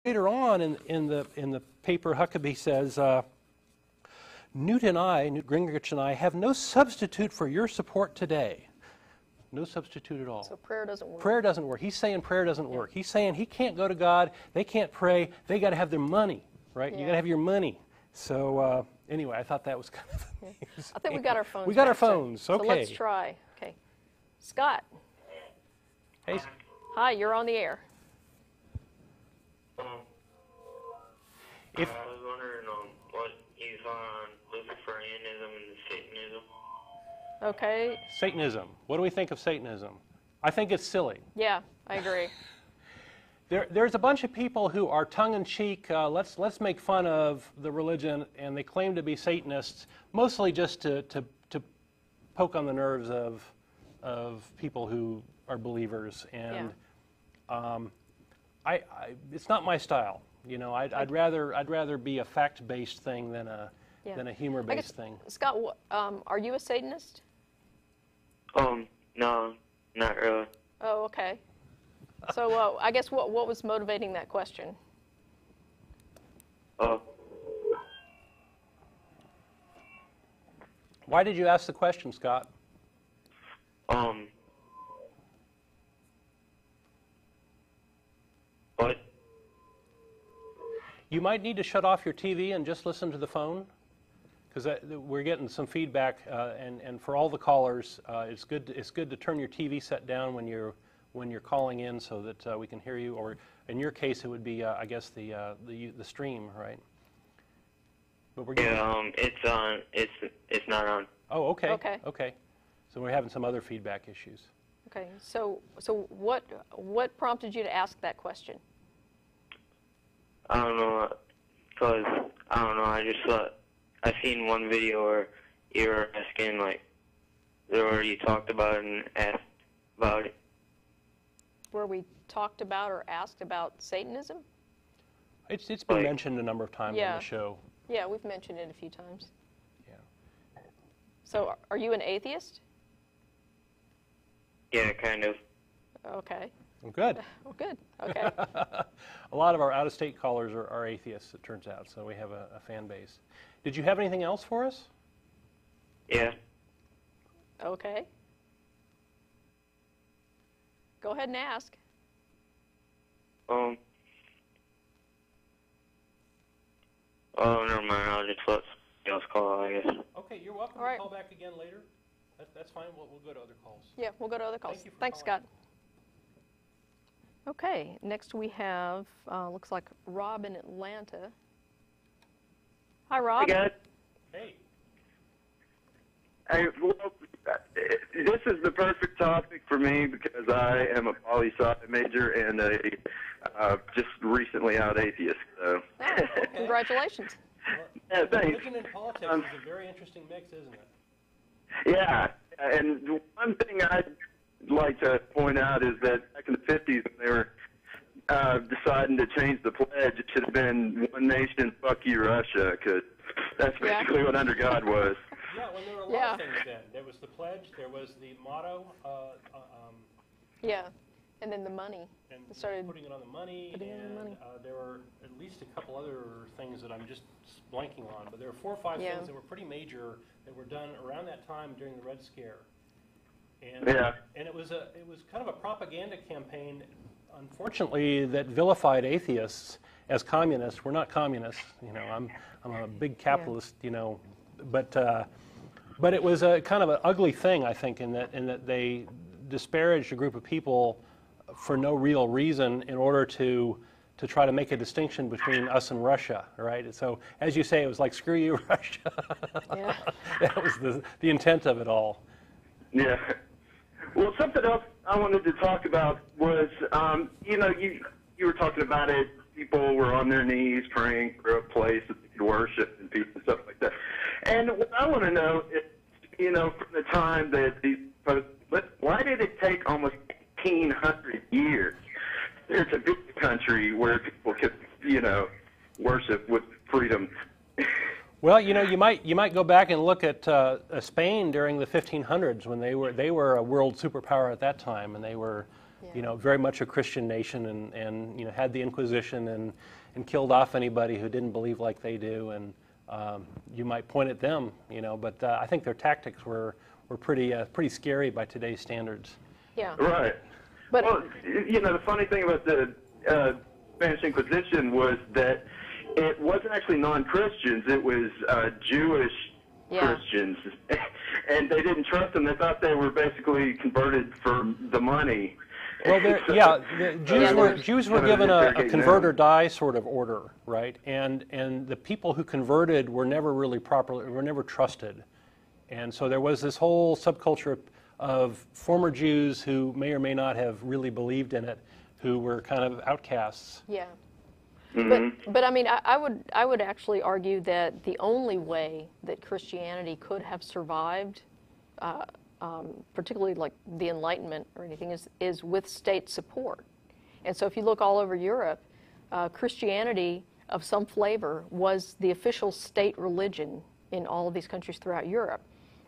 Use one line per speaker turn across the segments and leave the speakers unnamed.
Later on in the paper, Huckabee says, Newt Gingrich and I, have no substitute for your support today. No substitute at all.
So prayer doesn't work.
Prayer doesn't work. He's saying prayer doesn't work. He's saying he can't go to God. They can't pray. They got to have their money, right? You got to have your money. So anyway, I thought that was kind of amazing.
I think we got our phones.
We got our phones. Okay.
So let's try. Okay. Scott.
Hey.
Hi, you're on the air.
I was wondering what he's on Luciferianism and Satanism.
Okay.
Satanism. What do we think of Satanism? I think it's silly.
Yeah, I agree.
There's a bunch of people who are tongue-in-cheek, let's make fun of the religion, and they claim to be Satanists, mostly just to poke on the nerves of people who are believers. And it's not my style. You know, I'd rather be a fact-based thing than a humor-based thing.
Scott, are you a Satanist?
No, not really.
Oh, okay. So I guess what was motivating that question?
Why did you ask the question, Scott?
What?
You might need to shut off your TV and just listen to the phone, because we're getting some feedback. And for all the callers, it's good to turn your TV set down when you're calling in, so that we can hear you. Or in your case, it would be, I guess, the stream, right? But we're getting
it's on. It's not on.
Oh, okay.
Okay.
Okay. So we're having some other feedback issues.
Okay. So what prompted you to ask that question?
I don't know, because I don't know. I just thought I seen one video where you were asking, like, they already talked about it and asked about it.
Where we talked about or asked about Satanism?
It's been mentioned a number of times on the show.
Yeah, we've mentioned it a few times.
Yeah.
So are you an atheist?
Yeah, kind of.
Okay.
Well, good.
Oh, good. Okay.
A lot of our out-of-state callers are atheists, it turns out, so we have a fan base. Did you have anything else for us?
Yeah.
Okay. Go ahead and ask.
Oh, never mind. I'll just let somebody else call, I guess.
Okay, you're welcome to call back again later. That's fine. We'll go to other calls.
Yeah, we'll go to other calls.
Thank you for
Thanks,
calling.
Scott. Okay, next we have, looks like Rob in Atlanta. Hi, Rob.
Hey, guys.
Hey.
Well, this is the perfect topic for me because I am a poli-sci major and a just recently out atheist. So.
Oh, congratulations.
Yeah, thanks.
Religion and politics is a very interesting mix, isn't it?
Yeah, and one thing I'd like to point out is that back in the 50s when they were deciding to change the pledge, it should have been one nation, fuck you, Russia, because that's basically what under God was.
Yeah, well, there were a lot of things then. There was the pledge, there was the motto.
Yeah, and then the money.
And
started
putting it on the money,
and
there were at least a couple other things that I'm just blanking on, but there were 4 or 5 things that were pretty major that were done around that time during the Red Scare. And, and it was kind of a propaganda campaign, unfortunately, that vilified atheists as communists. We're not communists, you know. I'm a big capitalist, you know, but it was a kind of an ugly thing, I think, in that they disparaged a group of people for no real reason in order to try to make a distinction between us and Russia, right? So, as you say, it was like, screw you, Russia.
Yeah.
That was the intent of it all.
Yeah. Well, something else I wanted to talk about was, you know, you were talking about it. People were on their knees praying for a place that they could worship and peace and stuff like that. And what I want to know is, you know, from the time that these folks, why did it take almost 1,800 years to be a country where people could, you know, worship with freedom?
Well, you know, you might go back and look at Spain during the 1500s when they were a world superpower at that time, and they were you know, very much a Christian nation, and you know, had the Inquisition and killed off anybody who didn't believe like they do, and you might point at them, you know, but I think their tactics were pretty scary by today's standards.
Yeah.
Right.
But
well, you know, the funny thing about the Spanish Inquisition was that it wasn't actually non-Christians. It was Jewish Christians, and they didn't trust them. They thought they were basically converted for the money.
Well, the Jews were given a convert or die sort of order, right? And the people who converted were never really were never trusted, and so there was this whole subculture of former Jews who may or may not have really believed in it, who were kind of outcasts.
yeah.
Mm-hmm.
But I mean, I would actually argue that the only way that Christianity could have survived, particularly like the Enlightenment or anything, is with state support. And so if you look all over Europe, Christianity of some flavor was the official state religion in all of these countries throughout Europe.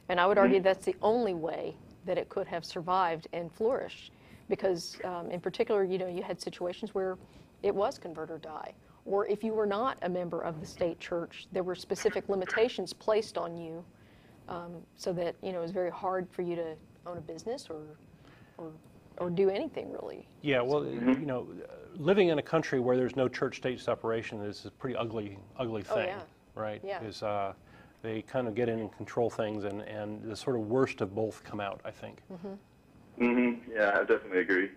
And I would argue that's the only way that it could have survived and flourished, because in particular, you know, you had situations where it was convert or die. Or if you were not a member of the state church, there were specific limitations placed on you, so that, you know, it was very hard for you to own a business or do anything really.
Yeah, well, you know, living in a country where there's no church-state separation is a pretty ugly thing, right?
Yeah.
Because they kind of get in and control things, and the sort of worst of both come out, I think.
Yeah, I definitely agree.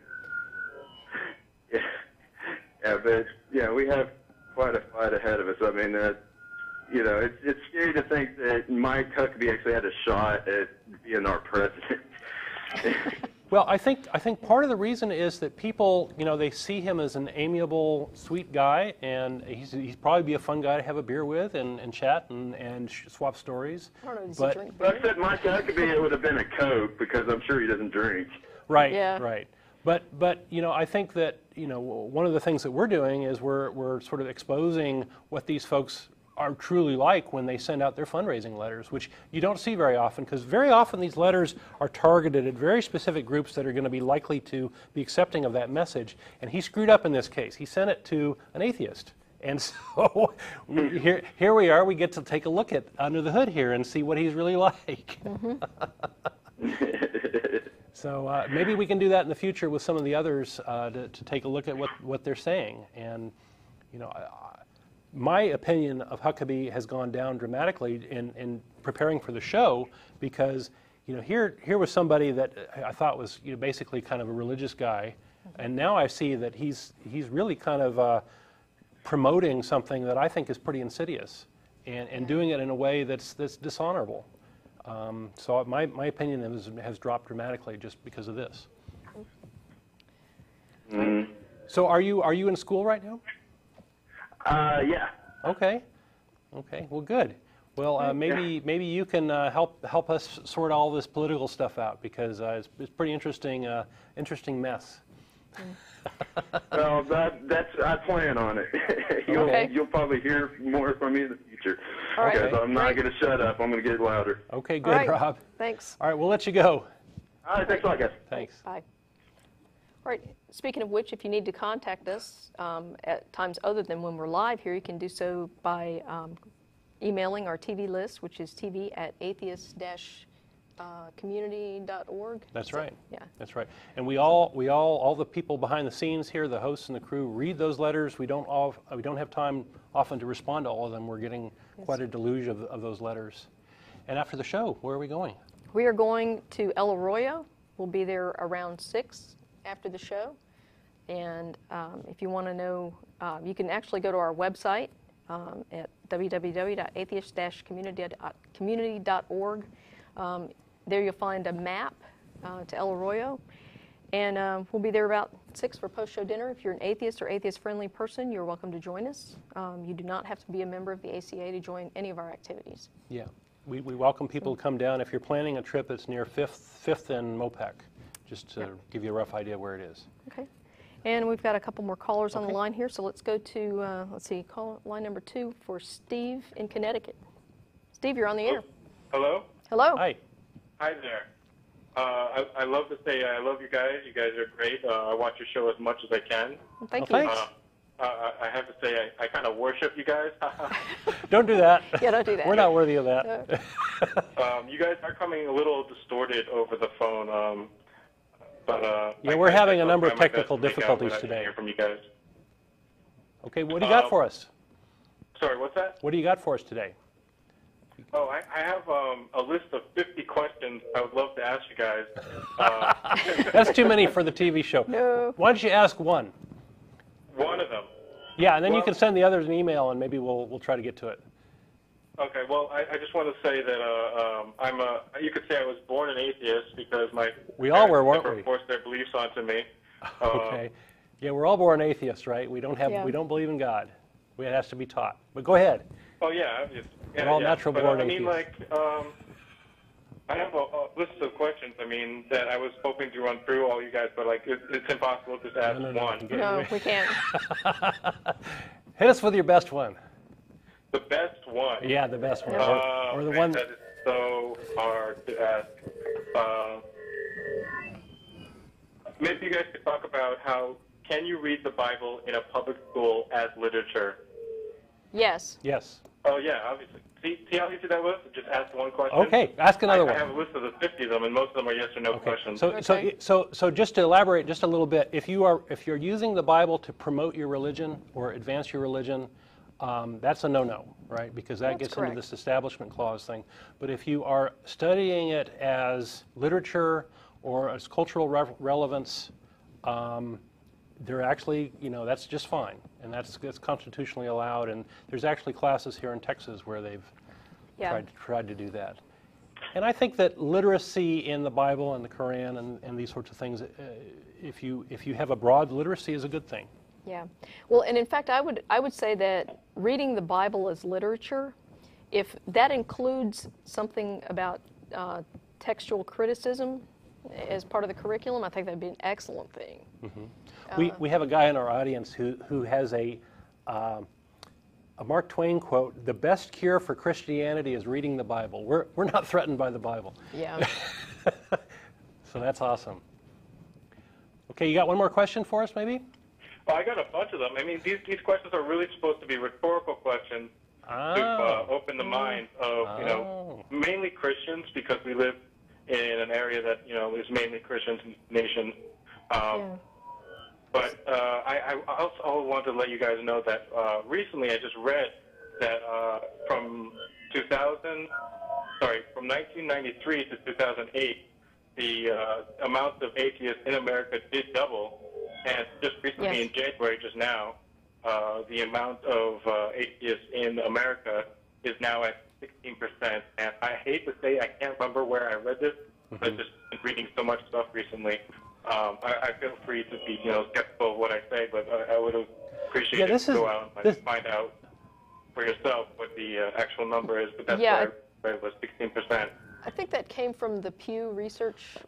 Yeah, but yeah, we have quite a fight ahead of us. I mean, you know, it's scary to think that Mike Huckabee actually had a shot at being our president.
Well, I think part of the reason is that people, you know, they see him as an amiable, sweet guy, and he'd probably be a fun guy to have a beer with and chat and swap stories.
I don't know, does
But-
he drink
If I
beer?
said Mike Huckabee, it would have been a Coke, because I'm sure he doesn't drink.
Right,
Yeah.
right. But you know, I think that, you know, one of the things that we're doing is we're sort of exposing what these folks are truly like when they send out their fundraising letters, which you don't see very often, because very often these letters are targeted at very specific groups that are going to be likely to be accepting of that message. And he screwed up in this case. He sent it to an atheist. And so here we are. We get to take a look at under the hood here and see what he's really like. So maybe we can do that in the future with some of the others to take a look at what they're saying. And, you know, my opinion of Huckabee has gone down dramatically in preparing for the show, because, you know, here was somebody that I thought was, you know, basically kind of a religious guy, and now I see that he's really kind of promoting something that I think is pretty insidious, and doing it in a way that's dishonorable. So my opinion has dropped dramatically just because of this. So are you in school right now?
Yeah.
Okay. Well, good. Well, maybe you can help us sort all this political stuff out, because it's pretty interesting mess.
Well, I plan on it. You'll probably hear more from me in the future.
All right.
Because I'm not going to shut up. I'm going to get louder.
Okay, good,
All right.
Rob.
Thanks.
All right, we'll let you go.
All right, thanks a lot, guys.
Thanks.
Bye. All right. Speaking of which, if you need to contact us at times other than when we're live here, you can do so by emailing our TV list, which is tv@atheist-community.org.
That's right.
Yeah.
That's right. And we all the people behind the scenes here, the hosts and the crew, read those letters. We don't have time often to respond to all of them. We're getting quite a deluge of those letters. And after the show, where are we going?
We are going to El Arroyo. We'll be there around 6 after the show. And if you want to know, you can actually go to our website at www.atheist-community.org. There you'll find a map to El Arroyo. And we'll be there about 6 for post-show dinner. If you're an atheist or atheist-friendly person, you're welcome to join us. You do not have to be a member of the ACA to join any of our activities.
Yeah. We welcome people to come down. If you're planning a trip, it's near 5th and Mopec, just to give you a rough idea where it is.
Okay. And we've got a couple more callers on the
Okay.
line here, so let's go to, call line number 2 for Steve in Connecticut. Steve, you're on the air.
Hello?
Hello.
Hi.
Hi there. I love to say I love you guys. You guys are great. I watch your show as much as I can.
Thank
Well,
you.
thanks.
I have to say I kind of worship you guys.
Don't do that.
Yeah, don't do that.
We're not worthy of that.
You guys are coming a little distorted over the phone. But
Yeah, we're having a number of
try my best
technical
to make out
difficulties
what I can
today.
hear from you guys.
Okay, what do you got for us?
Sorry, what's that?
What do you got for us today?
Oh, I have a list of 50 questions I would love to ask you guys.
That's too many for the TV show.
No.
Why don't you ask one?
One of them.
Yeah, and then you
Well-
can send the others an email, and maybe we'll try to get to it.
Okay, well, I just want to say that you could say I was born an atheist because my
We all were,
parents
weren't
never
we?
forced their beliefs onto me.
Okay. Yeah, we're all born atheists, right? We don't believe in God. It has to be taught. But go ahead.
Oh, yeah, obviously. Yeah,
We're all
yeah.
natural
But,
born
I mean,
atheists.
I have a list of questions, that I was hoping to run through all you guys, but, it's impossible to just ask
No.
one.
No, we can't.
Hit us with your best one.
The best one.
Yeah, the best one. Or the
man,
one.
that is so hard to ask. Maybe you guys could talk about can you read the Bible in a public school as literature?
Yes.
Yes.
Oh, yeah, obviously. See how easy that was? Just ask one question?
Okay, ask another
I have
one.
a list of the 50 of them, and most of them are yes or no questions.
So just to elaborate just a little bit, if you're using the Bible to promote your religion or advance your religion, that's a no-no, right? Because that gets
correct.
into this Establishment Clause thing. But if you are studying it as literature or as cultural relevance, they're actually, that's just fine, and that's constitutionally allowed. And there's actually classes here in Texas where they've tried to do that. And I think that literacy in the Bible and the Quran and these sorts of things, if you have a broad literacy, is a good thing.
Yeah. Well, and in fact, I would say that reading the Bible as literature, if that includes something about textual criticism as part of the curriculum, I think that'd be an excellent thing.
Mm-hmm. We have a guy in our audience who has a Mark Twain quote: "The best cure for Christianity is reading the Bible." We're not threatened by the Bible.
Yeah.
So that's awesome. Okay, you got one more question for us, maybe?
Well, I got a bunch of them. I mean, these questions are really supposed to be rhetorical questions to open the minds of, mainly Christians, because we live in an area that, is mainly Christian nation. But I also wanted to let you guys know that recently I just read that from 1993 to 2008, the amount of atheists in America did double. And just recently in January, just now, the amount of atheists in America is now at 16%. And I hate to say, I can't remember where I read this, but I've just been reading so much stuff recently. I feel free to be, skeptical of what I say, but I would have appreciated to go out and find out for yourself what the actual number is. But that's where I read was 16%.
I think that came from the Pew Research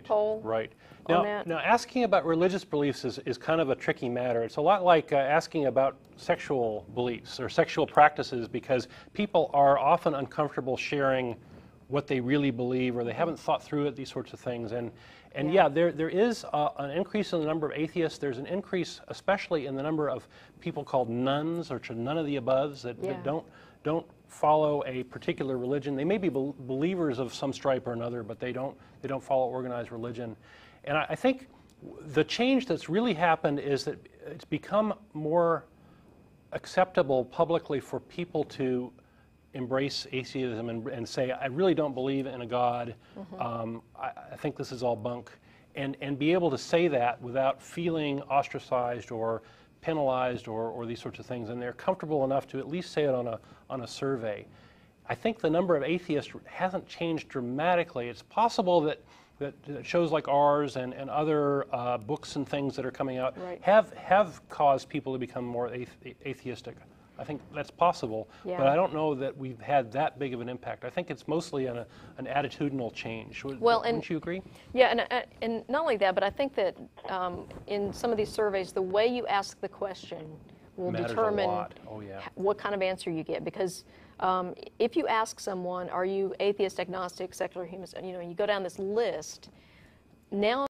poll.
Right. Now, asking about religious beliefs is kind of a tricky matter. It's a lot like asking about sexual beliefs or sexual practices, because people are often uncomfortable sharing what they really believe, or they haven't thought through it, these sorts of things. And there is an increase in the number of atheists. There's an increase, especially in the number of people called nuns, or none of the aboves, that don't follow a particular religion. They may be believers of some stripe or another, but they don't follow organized religion. And I think the change that's really happened is that it's become more acceptable publicly for people to embrace atheism and say, I really don't believe in a God. I think this is all bunk, and be able to say that without feeling ostracized or penalized or these sorts of things, and they're comfortable enough to at least say it on a survey. I think the number of atheists hasn't changed dramatically. It's possible that shows like ours and other books and things that are coming out have caused people to become more atheistic. I think that's possible, but I don't know that we've had that big of an impact. I think it's mostly an attitudinal change. Wouldn't you agree?
Yeah, and not only that, but I think that in some of these surveys, the way you ask the question will
Matters a
determine
lot. Oh, yeah.
what kind of answer you get. Because if you ask someone, are you atheist, agnostic, secular, humanist, you go down this list, now